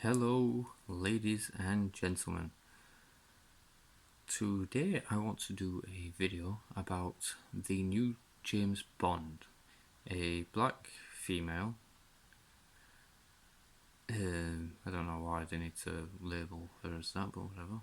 Hello, ladies and gentlemen. Today I want to do a video about the new James Bond, a black female. I don't know why they need to label her as that, but whatever.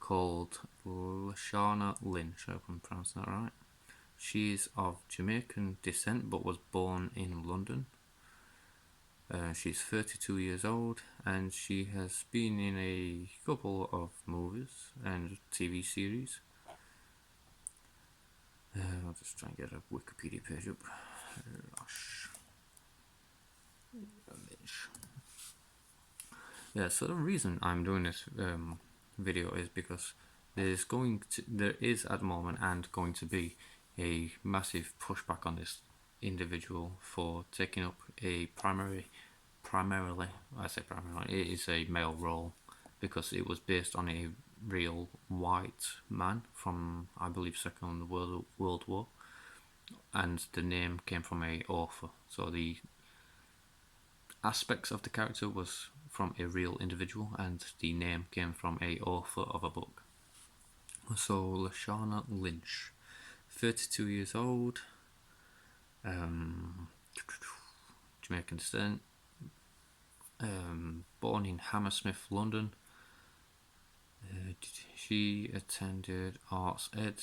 Called Lashana Lynch, I hope I'm pronouncing that right. She's of Jamaican descent but was born in London. She's 32 years old and she has been in a couple of movies and TV series. I'll just try and get a Wikipedia page up. Yeah, so the reason I'm doing this video is because there is at the moment and going to be a massive pushback on this individual for taking up a primarily, it is a male role because it was based on a real white man from, I believe, Second World War, and the name came from a author. So the aspects of the character was from a real individual, and the name came from a author of a book. So Lashana Lynch, 32 years old, Jamaican descent, born in Hammersmith, London. She attended Arts Ed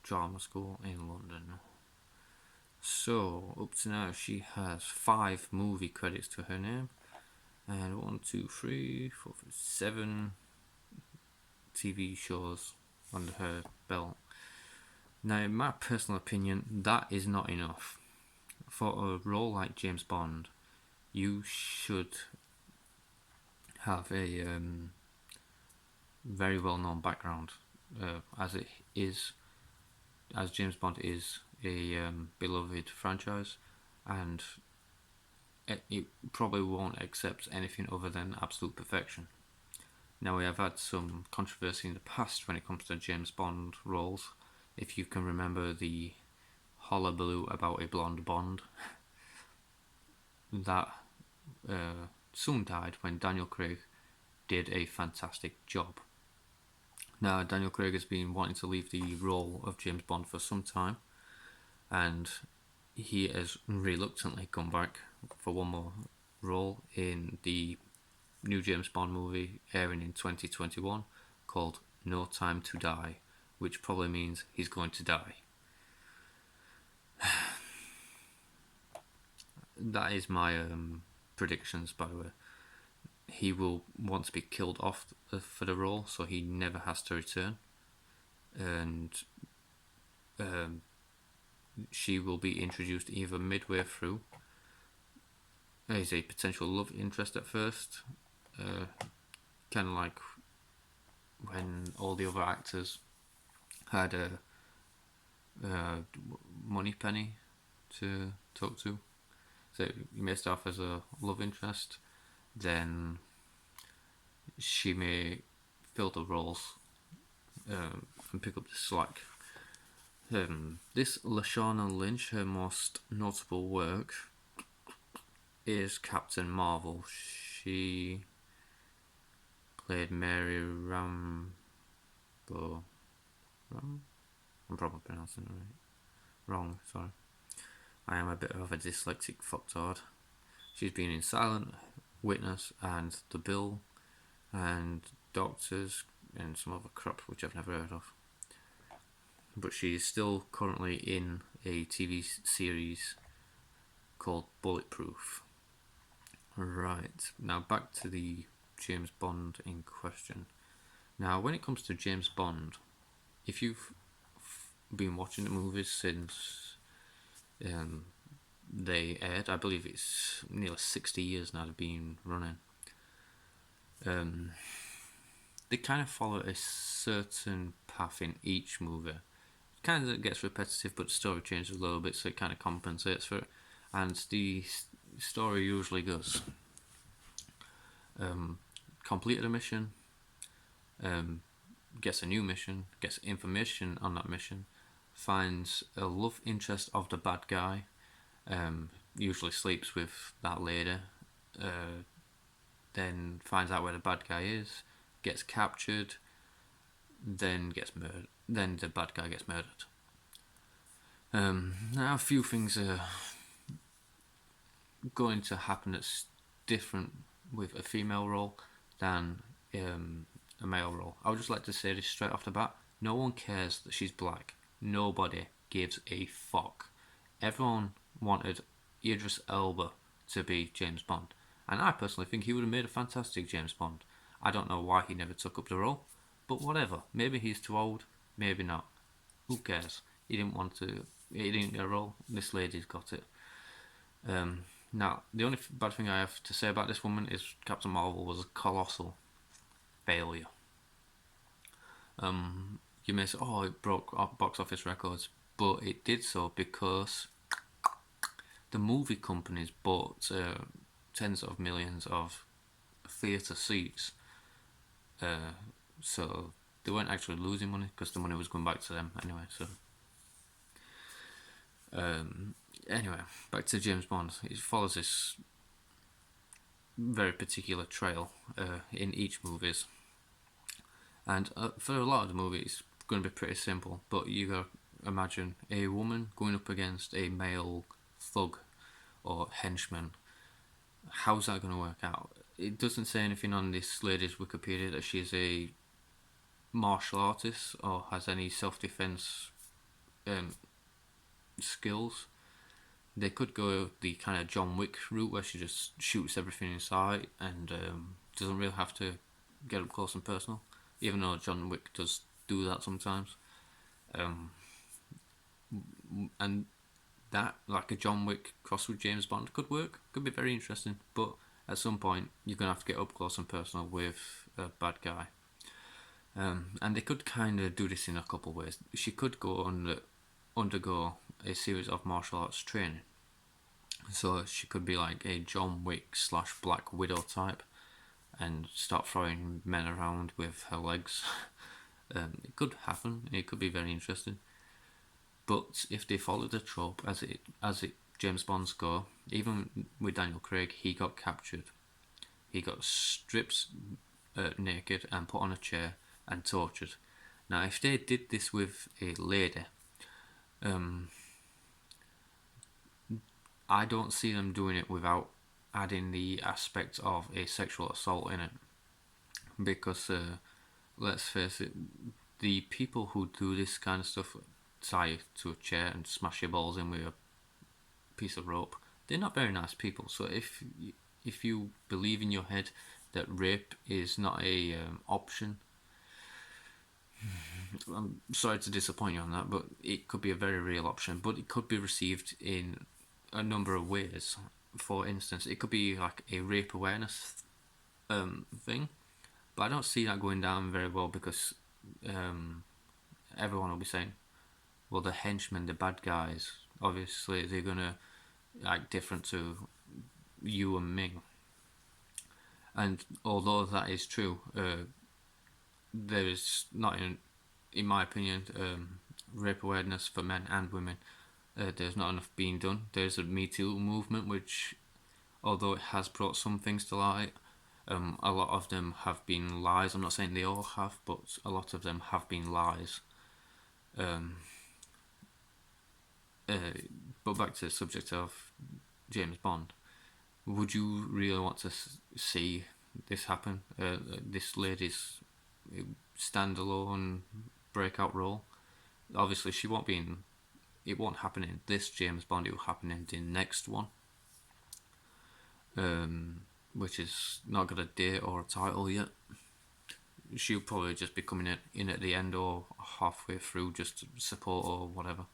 Drama School in London. So up to now she has 5 movie credits to her name, and 1, 2, 3, 4, 5, 7 TV shows under her belt. Now, in my personal opinion, that is not enough. For a role like James Bond, you should have a very well-known background, as James Bond is a beloved franchise, and it probably won't accept anything other than absolute perfection. Now, we have had some controversy in the past when it comes to James Bond roles. If you can remember the hullabaloo about a blonde Bond, that soon died when Daniel Craig did a fantastic job. Now, Daniel Craig has been wanting to leave the role of James Bond for some time, and he has reluctantly come back for one more role in the new James Bond movie airing in 2021 called No Time to Die, which probably means he's going to die. That is my predictions, by the way. He will want to be killed off for the role, so he never has to return, and she will be introduced either midway through as a potential love interest at first, kind of like when all the other actors had a money penny to talk to. So you may start off as a love interest, then she may fill the roles and pick up the slack. This Lashana Lynch, her most notable work is Captain Marvel. She played Mary Rambo. I'm probably pronouncing it wrong, sorry. I am a bit of a dyslexic fucktard. She's been in Silent Witness and The Bill and Doctors and some other crap which I've never heard of. But she's still currently in a TV series called Bulletproof. Right, now back to the James Bond in question. Now, when it comes to James Bond, if you've been watching the movies since they aired, I believe it's nearly 60 years now they've been running, they kind of follow a certain path in each movie. It kind of gets repetitive, but the story changes a little bit, so it kind of compensates for it. And the story usually goes: completed a mission, gets a new mission, gets information on that mission, finds a love interest of the bad guy, usually sleeps with that lady, then finds out where the bad guy is, gets captured, then gets murdered. Then the bad guy gets murdered. Now a few things are going to happen that's different with a female role than a male role. I would just like to say this straight off the bat. No one cares that she's black. Nobody gives a fuck. Everyone wanted Idris Elba to be James Bond. And I personally think he would have made a fantastic James Bond. I don't know why he never took up the role. But whatever. Maybe he's too old. Maybe not. Who cares? He didn't want to. He didn't get a role. This lady's got it. Now, the only bad thing I have to say about this woman is Captain Marvel was a colossal failure. You may say, oh, it broke box office records, but it did so because the movie companies bought tens of millions of theatre seats. So they weren't actually losing money because the money was going back to them anyway. So anyway, back to James Bond. It follows this very particular trail in each movies, and for a lot of the movies, it's going to be pretty simple. But you gotta imagine a woman going up against a male thug or henchman. How's that going to work out? It doesn't say anything on this lady's Wikipedia that she's a martial artist or has any self-defense skills. They could go the kind of John Wick route where she just shoots everything in sight and doesn't really have to get up close and personal, even though John Wick does do that sometimes. And that, like a John Wick cross with James Bond, could work, could be very interesting, but at some point you're going to have to get up close and personal with a bad guy. And they could kind of do this in a couple of ways. She could go undergo a series of martial arts training. So she could be like a John Wick / Black Widow type and start throwing men around with her legs. It could happen. It could be very interesting. But if they follow the trope as it James Bonds go, even with Daniel Craig, he got captured. He got stripped naked and put on a chair and tortured. Now, if they did this with a lady, I don't see them doing it without adding the aspect of a sexual assault in it. Because, let's face it, the people who do this kind of stuff, tie you to a chair and smash your balls in with a piece of rope, they're not very nice people. So if you believe in your head that rape is not a option, I'm sorry to disappoint you on that, but it could be a very real option. But it could be received in a number of ways. For instance, it could be like a rape awareness thing, but I don't see that going down very well because everyone will be saying, well, the henchmen, the bad guys, obviously they're gonna act different to you and me. And although that is true, there is not, in my opinion, rape awareness for men and women. There's not enough being done. There's a Me Too movement, which, although it has brought some things to light, a lot of them have been lies. I'm not saying they all have, but a lot of them have been lies. But back to the subject of James Bond. Would you really want to see this happen? This lady's standalone breakout role? Obviously, she won't be in. It won't happen in this James Bond. It will happen in the next one, which is not got a date or a title yet. She'll probably just be coming in at the end or halfway through, just to support or whatever.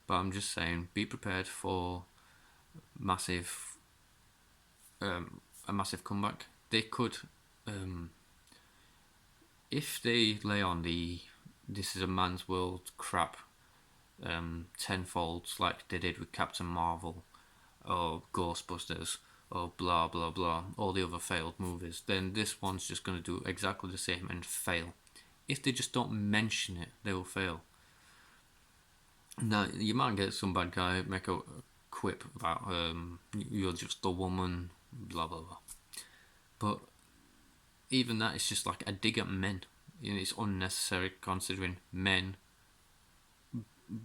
But I'm just saying, be prepared for a massive comeback. They could, if they lay on the "this is a man's world" crap tenfold, like they did with Captain Marvel or Ghostbusters or blah blah blah, all the other failed movies, then this one's just going to do exactly the same and fail. If they just don't mention it, they will fail. Now, you might get some bad guy make a quip about you're just a woman, blah blah blah. But even that is just like a dig at men. It's unnecessary considering men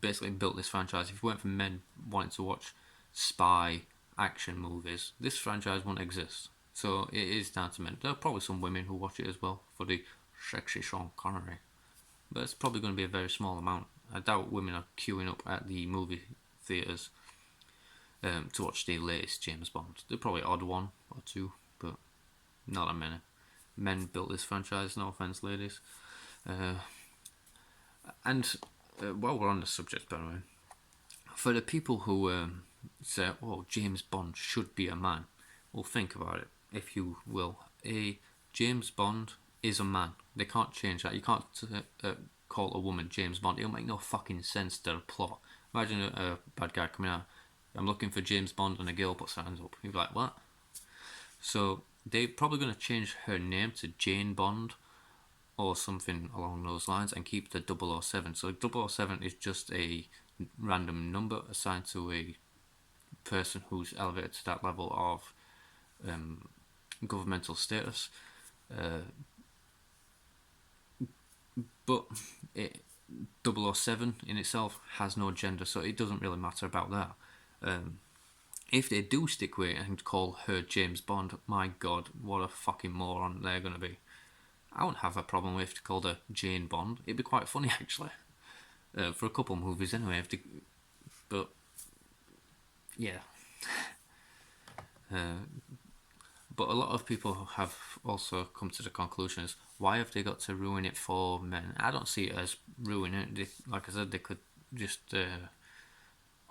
basically built this franchise. If it weren't for men wanting to watch spy action movies, this franchise wouldn't exist. So it is down to men. There are probably some women who watch it as well for the sexy Sean Connery, but it's probably going to be a very small amount. I doubt women are queuing up at the movie theatres to watch the latest James Bond. They're probably odd one or two, but not that many. Men built this franchise, no offence, ladies. And while we're on the subject, by the way, for the people who say, oh, James Bond should be a man, well, think about it, if you will. James Bond is a man. They can't change that. You can't call a woman James Bond. It'll make no fucking sense to the plot. Imagine a bad guy coming out, I'm looking for James Bond, and a girl puts her hands up. You'd be like, what? So they're probably going to change her name to Jane Bond or something along those lines and keep the 007. So 007 is just a random number assigned to a person who's elevated to that level of governmental status. But 007 in itself has no gender, so it doesn't really matter about that. If they do stick with it and call her James Bond, my god, what a fucking moron they're going to be. I wouldn't have a problem with it called her Jane Bond. It'd be quite funny, actually. For a couple of movies, anyway. But, yeah. But a lot of people have also come to the conclusion is, why have they got to ruin it for men? I don't see it as ruining it. Like I said, they could just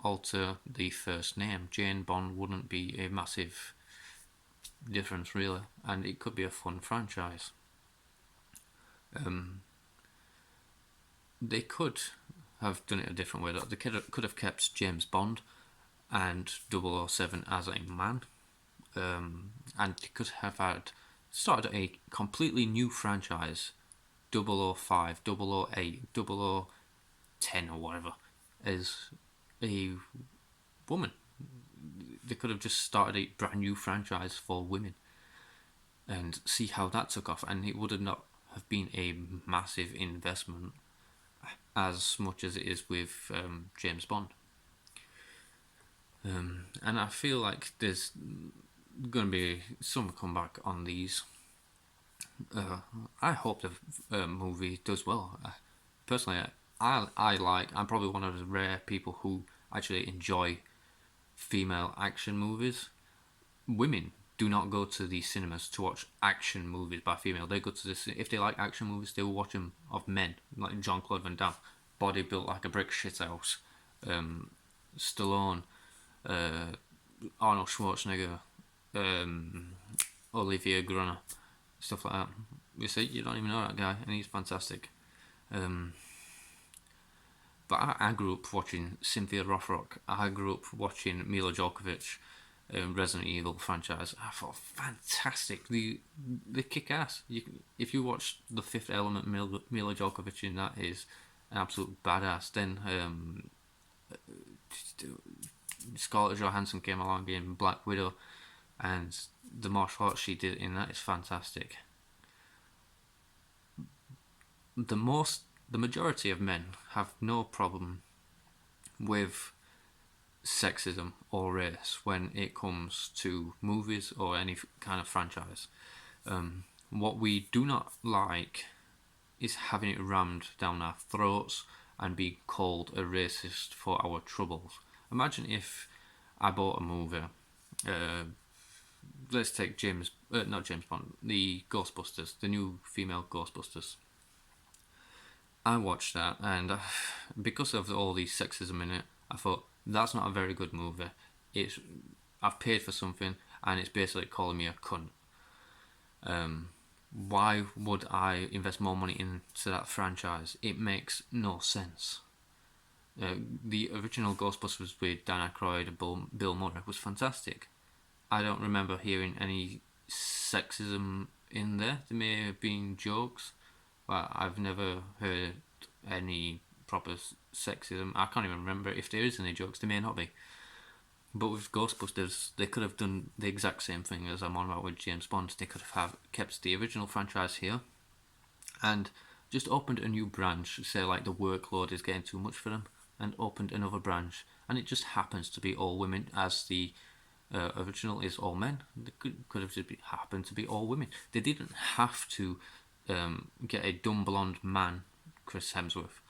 alter the first name. Jane Bond wouldn't be a massive difference, really. And it could be a fun franchise. They could have done it a different way. They could have kept James Bond and 007 as a man, and they could have started a completely new franchise, 005, 008, 0010 or whatever, as a woman. They could have just started a brand new franchise for women and see how that took off, and it would have not have been a massive investment as much as it is with James Bond. And I feel like there's going to be some comeback on these. I hope the movie does well. Personally, I'm probably one of the rare people who actually enjoy female action movies. Women do not go to the cinemas to watch action movies by female. They go to this, if they like action movies, they will watch them of men, like Jean-Claude Van Damme, body built like a brick shithouse, Stallone, Arnold Schwarzenegger, Olivier Grunner, stuff like that. You see, you don't even know that guy, and he's fantastic. But I grew up watching Cynthia Rothrock. I grew up watching Mila Djokovic, Resident Evil franchise. I thought fantastic. They kick ass. If you watch The Fifth Element, Mila Djokovic in that is an absolute badass. Then Scarlett Johansson came along in Black Widow, and the martial arts she did in that is fantastic. The majority of men have no problem with sexism or race when it comes to movies or any kind of franchise. What we do not like is having it rammed down our throats and be called a racist for our troubles. Imagine if I bought a movie, let's take not James Bond, the Ghostbusters, the new female Ghostbusters. I watched that, and because of all the sexism in it, I thought, that's not a very good movie. I've paid for something, and it's basically calling me a cunt. Why would I invest more money into that franchise? It makes no sense. The original Ghostbusters with Dan Aykroyd and Bill Murray was fantastic. I don't remember hearing any sexism in there. There may have been jokes, but I've never heard any proper sexism. I can't even remember if there is any jokes. There may not be. But with Ghostbusters, they could have done the exact same thing as I'm on about with James Bond. They could have kept the original franchise here and just opened a new branch. Say like the workload is getting too much for them, and opened another branch, and it just happens to be all women, as the original is all men. They could have just happened to be all women. They didn't have to get a dumb blonde man, Chris Hemsworth,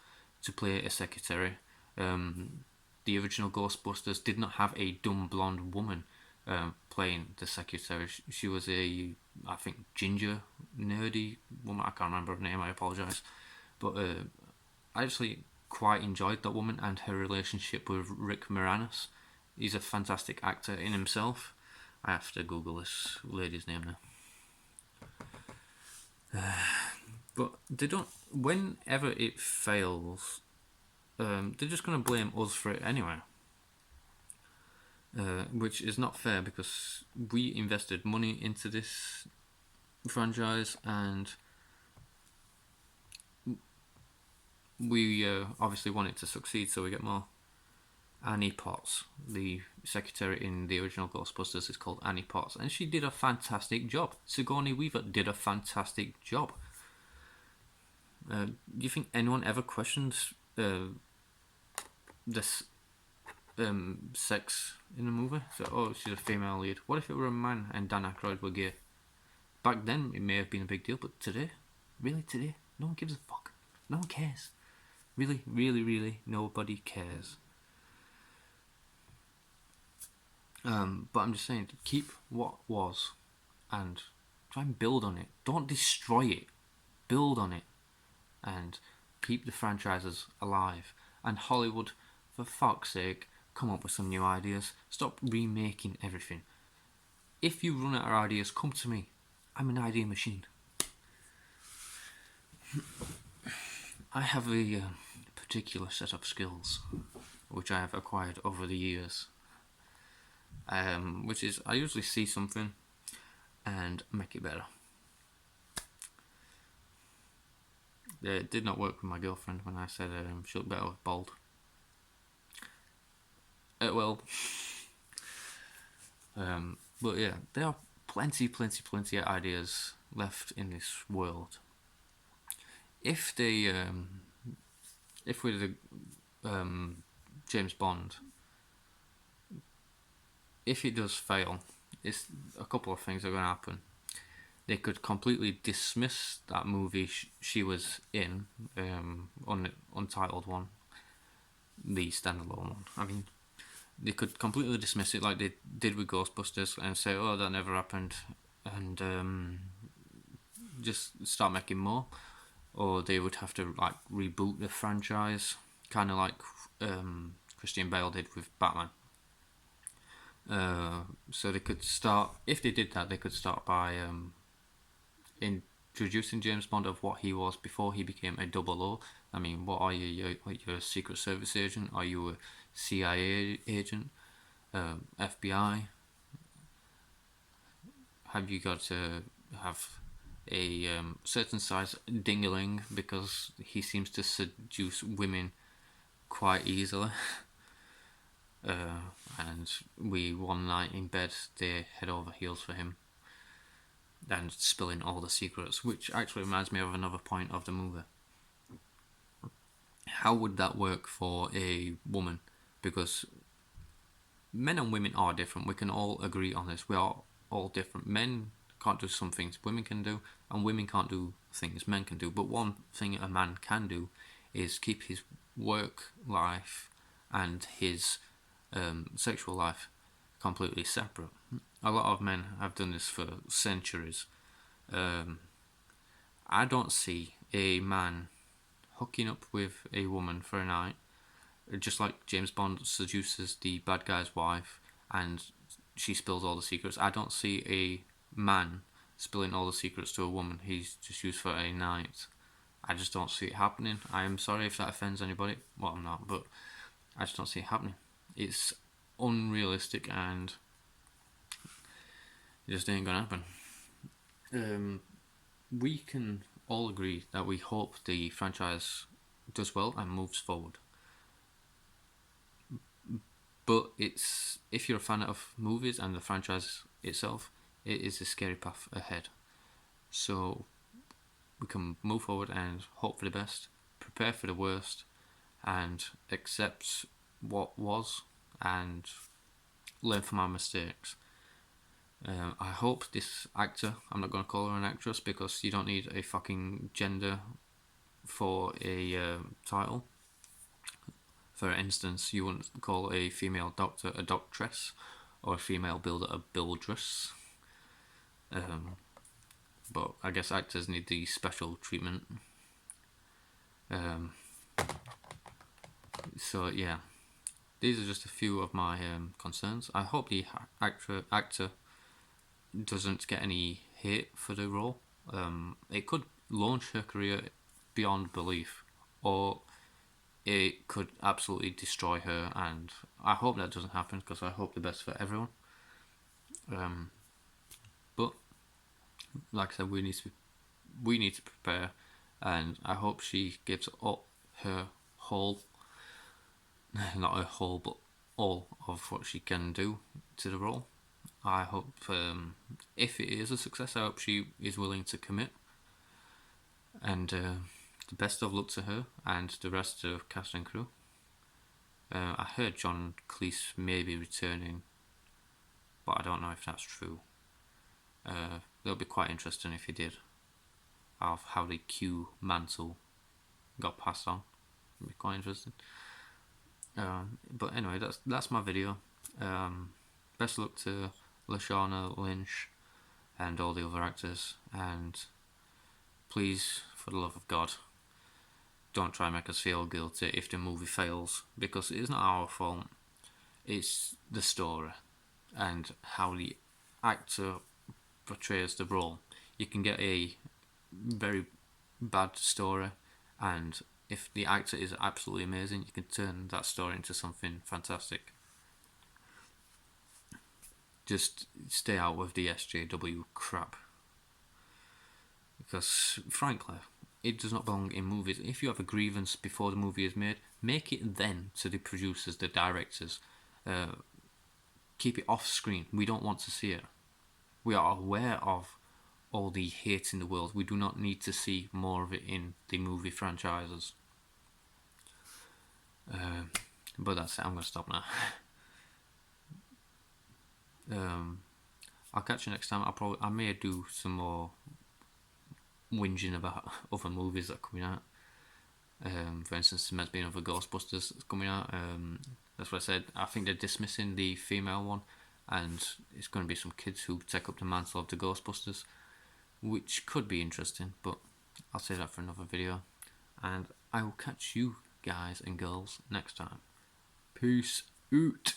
to play a secretary. The original Ghostbusters did not have a dumb blonde woman playing the secretary. She was a, I think, ginger, nerdy woman. I can't remember her name. I apologise, but I actually quite enjoyed that woman and her relationship with Rick Moranis. He's a fantastic actor in himself. I have to Google this lady's name now. But they don't. Whenever it fails, they're just going to blame us for it anyway. Which is not fair, because we invested money into this franchise and we obviously want it to succeed, so we get more. Annie Potts, the secretary in the original Ghostbusters, is called Annie Potts, and she did a fantastic job. Sigourney Weaver did a fantastic job. Do you think anyone ever questioned this sex in the movie? So, oh, she's a female lead. What if it were a man and Dan Aykroyd were gay? Back then, it may have been a big deal, but today? Really, today? No one gives a fuck. No one cares. Really, really, really, nobody cares. But I'm just saying, keep what was and try and build on it. Don't destroy it. Build on it. And keep the franchises alive. And Hollywood, for fuck's sake, come up with some new ideas. Stop remaking everything. If you run out of ideas, come to me. I'm an idea machine. I have a particular set of skills which I have acquired over the years. Which is, I usually see something and make it better. It did not work with my girlfriend when I said she looked better with bald. Well, but yeah, there are plenty of ideas left in this world. If they, if with the James Bond, if it does fail, it's a couple of things are going to happen. They could completely dismiss that movie she was in, untitled one, the standalone one. I mean, they could completely dismiss it like they did with Ghostbusters and say, oh, that never happened, and just start making more. Or they would have to like reboot the franchise, kind of like Christian Bale did with Batman. So they could start, if they did that, they could start by introducing James Bond of what he was before he became a 00. I mean, what are you? You're a Secret Service agent? Are you a CIA agent? FBI? Have you got to have a certain size dingaling because he seems to seduce women quite easily? And one night in bed, they head over heels for him and spilling all the secrets, which actually reminds me of another point of the movie. How would that work for a woman? Because men and women are different. We can all agree on this. We are all different. Men can't do some things women can do, and women can't do things men can do. But one thing a man can do is keep his work life and his sexual life completely separate. A lot of men have done this for centuries. I don't see a man hooking up with a woman for a night, just like James Bond seduces the bad guy's wife and she spills all the secrets. I don't see a man spilling all the secrets to a woman he's just used for a night. I just don't see it happening. I am sorry if that offends anybody. Well, I'm not, but I just don't see it happening. It's unrealistic and it just ain't gonna happen. We can all agree that we hope the franchise does well and moves forward. But it's, if you're a fan of movies and the franchise itself, it is a scary path ahead. So we can move forward and hope for the best, prepare for the worst, and accept what was and learn from our mistakes. I hope this actor, I'm not going to call her an actress because you don't need a fucking gender for a title. For instance, you wouldn't call a female doctor a doctress or a female builder a buildress. But I guess actors need the special treatment. So yeah, these are just a few of my concerns. I hope the actor doesn't get any hate for the role. It could launch her career beyond belief, or it could absolutely destroy her, and I hope that doesn't happen because I hope the best for everyone. But like I said, we need to prepare, and I hope she gives up her whole, not her whole, but all of what she can do to the role. I hope if it is a success, I hope she is willing to commit. And the best of luck to her and the rest of cast and crew. I heard John Cleese may be returning, but I don't know if that's true. It'll be quite interesting if he did, of how the Q mantle got passed on. It'll be quite interesting. But anyway, that's my video. Best luck to Lashana, Lynch, and all the other actors. And please, for the love of God, don't try and make us feel guilty if the movie fails, because it is not our fault. It's the story and how the actor portrays the role. You can get a very bad story, and if the actor is absolutely amazing, you can turn that story into something fantastic. Just stay out with the SJW crap, because frankly, it does not belong in movies. If you have a grievance before the movie is made, make it then to the producers, the directors. Keep it off screen. We don't want to see it. We are aware of all the hate in the world. We do not need to see more of it in the movie franchises. But that's it. I'm going to stop now. I'll catch you next time. I may do some more whinging about other movies that are coming out. For instance, there might be another Ghostbusters that's coming out. That's what I said. I think they're dismissing the female one, and it's going to be some kids who take up the mantle of the Ghostbusters, which could be interesting, but I'll say that for another video. And I will catch you guys and girls next time. Peace out.